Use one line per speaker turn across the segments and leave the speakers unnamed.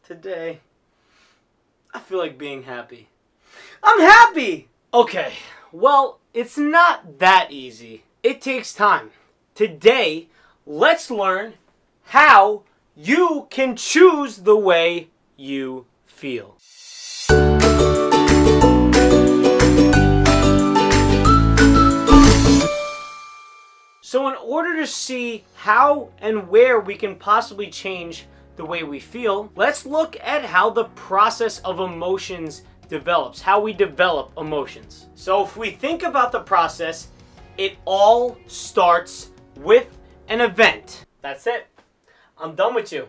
Today, I feel like being happy. I'm happy! Okay, well, it's not that easy. It takes time. Today, let's learn how you can choose the way you feel. So in order to see how and where we can possibly change the way we feel, let's look at how the process of emotions develops, how we develop emotions. So if we think about the process, it all starts with an event. That's it. I'm done with you.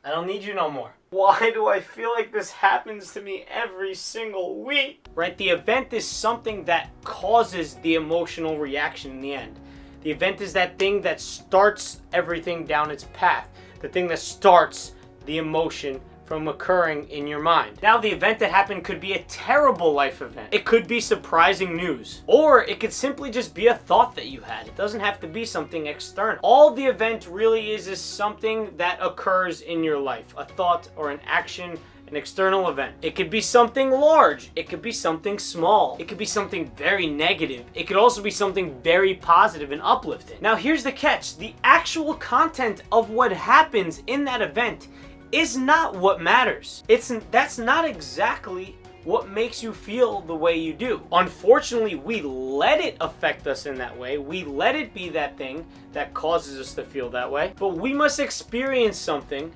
I don't need you no more. Why do I feel like this happens to me every single week? Right? The event is something that causes the emotional reaction in the end. The event is that thing that starts everything down its path. The thing that starts the emotion from occurring in your mind. Now, the event that happened could be a terrible life event. It could be surprising news. Or it could simply just be a thought that you had. It doesn't have to be something external. All the event really is something that occurs in your life. A thought or an action, an external event. It could be something large. It could be something small. It could be something very negative. It could also be something very positive and uplifting. Now, here's the catch. The actual content of what happens in that event is not what matters. That's not exactly what makes you feel the way you do. Unfortunately, we let it affect us in that way. We let it be that thing that causes us to feel that way. But we must experience something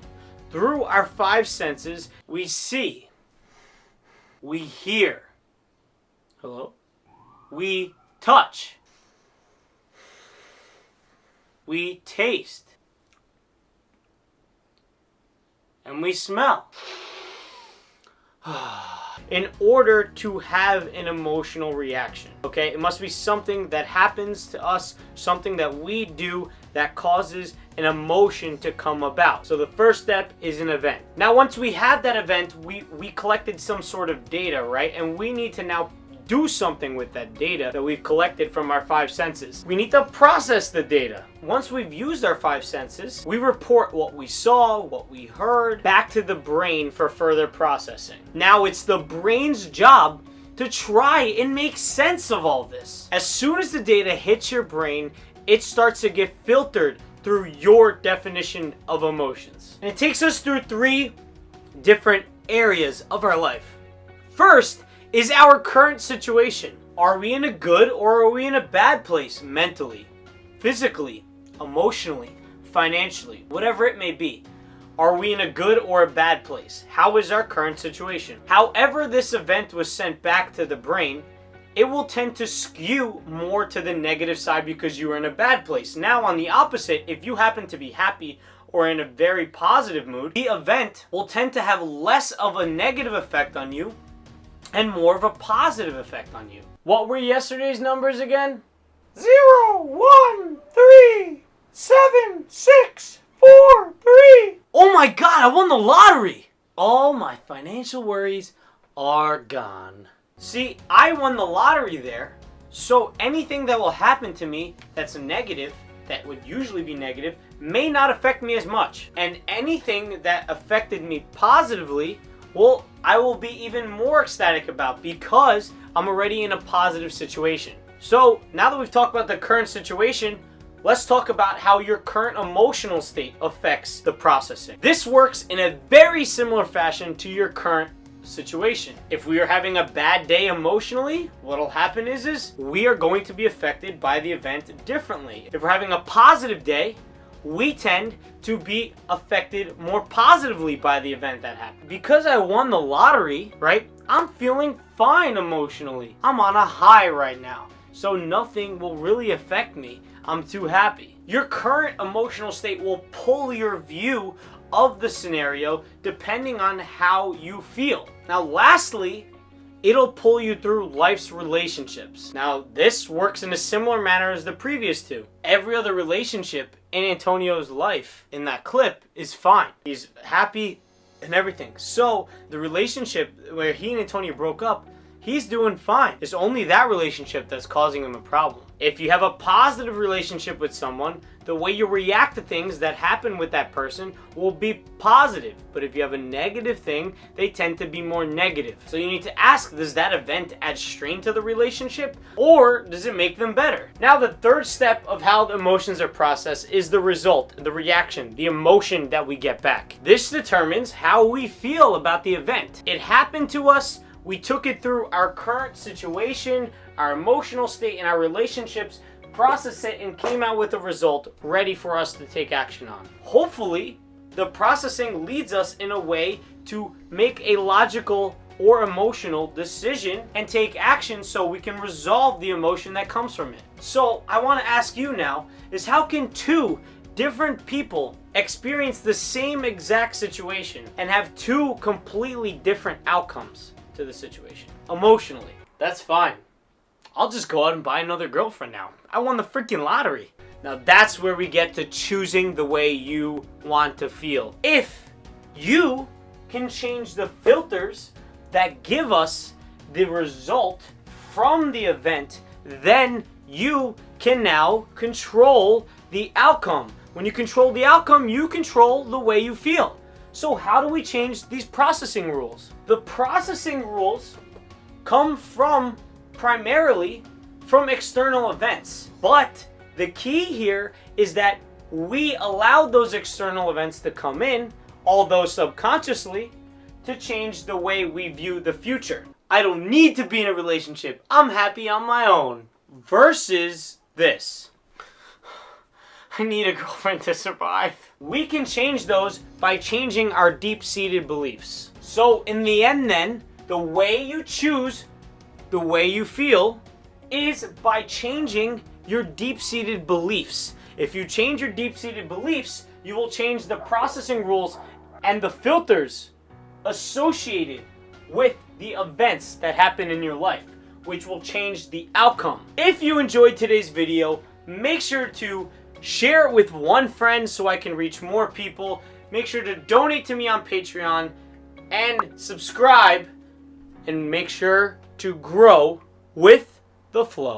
through our five senses. We see, we hear, hello? We touch, we taste, and we smell. In order to have an emotional reaction, okay? It must be something that happens to us, something that we do that causes an emotion to come about. So the first step is an event. Now, once we have that event, we collected some sort of data, right? And we need to now do something with that data that we've collected from our five senses. We need to process the data. Once we've used our five senses, we report what we saw, what we heard, back to the brain for further processing. Now it's the brain's job to try and make sense of all this. As soon as the data hits your brain, it starts to get filtered through your definition of emotions. And it takes us through three different areas of our life. First is our current situation. Are we in a good or are we in a bad place mentally, physically, emotionally, financially, whatever it may be? Are we in a good or a bad place? How is our current situation? However this event was sent back to the brain, it will tend to skew more to the negative side because you are in a bad place. Now, on the opposite, if you happen to be happy or in a very positive mood, the event will tend to have less of a negative effect on you and more of a positive effect on you. What were yesterday's numbers again? 0, 1, 3, 7, 6, 4, 3. Oh my God, I won the lottery! All my financial worries are gone. See, I won the lottery there, so anything that will happen to me that's negative, that would usually be negative, may not affect me as much. And anything that affected me positively, well, I will be even more ecstatic about because I'm already in a positive situation. So now that we've talked about the current situation, let's talk about how your current emotional state affects the processing. This works in a very similar fashion to your current situation. If we are having a bad day emotionally, what'll happen is we are going to be affected by the event differently. If we're having a positive day, we tend to be affected more positively by the event that happened. Because I won the lottery, right? I'm feeling fine emotionally. I'm on a high right now. So nothing will really affect me. I'm too happy. Your current emotional state will pull your view of the scenario depending on how you feel. Now, lastly, it'll pull you through life's relationships. Now, this works in a similar manner as the previous two. Every other relationship in Antonio's life in that clip is fine. He's happy and everything. So, the relationship where he and Antonio broke up, he's doing fine. It's only that relationship that's causing him a problem. If you have a positive relationship with someone, the way you react to things that happen with that person will be positive. But if you have a negative thing, they tend to be more negative. So you need to ask, does that event add strain to the relationship, or does it make them better? Now, the third step of how the emotions are processed is the result, the reaction, the emotion that we get back. This determines how we feel about the event. It happened to us. We took it through our current situation, our emotional state, and our relationships, processed it, and came out with a result ready for us to take action on. Hopefully, the processing leads us in a way to make a logical or emotional decision and take action so we can resolve the emotion that comes from it. So I want to ask you now is, how can two different people experience the same exact situation and have two completely different outcomes to the situation emotionally? That's fine. I'll just go out and buy another girlfriend now. I won the freaking lottery. Now that's where we get to choosing the way you want to feel. If you can change the filters that give us the result from the event, then you can now control the outcome. When you control the outcome, you control the way you feel. So how do we change these processing rules? The processing rules come primarily from external events. But the key here is that we allowed those external events to come in, although subconsciously, to change the way we view the future. I don't need to be in a relationship. I'm happy on my own. Versus this. I need a girlfriend to survive. We can change those by changing our deep-seated beliefs. So in the end then, the way you choose the way you feel is by changing your deep-seated beliefs. If you change your deep-seated beliefs, you will change the processing rules and the filters associated with the events that happen in your life, which will change the outcome. If you enjoyed today's video, make sure to share it with one friend so I can reach more people. Make sure to donate to me on Patreon and subscribe, and make sure to grow with the flow.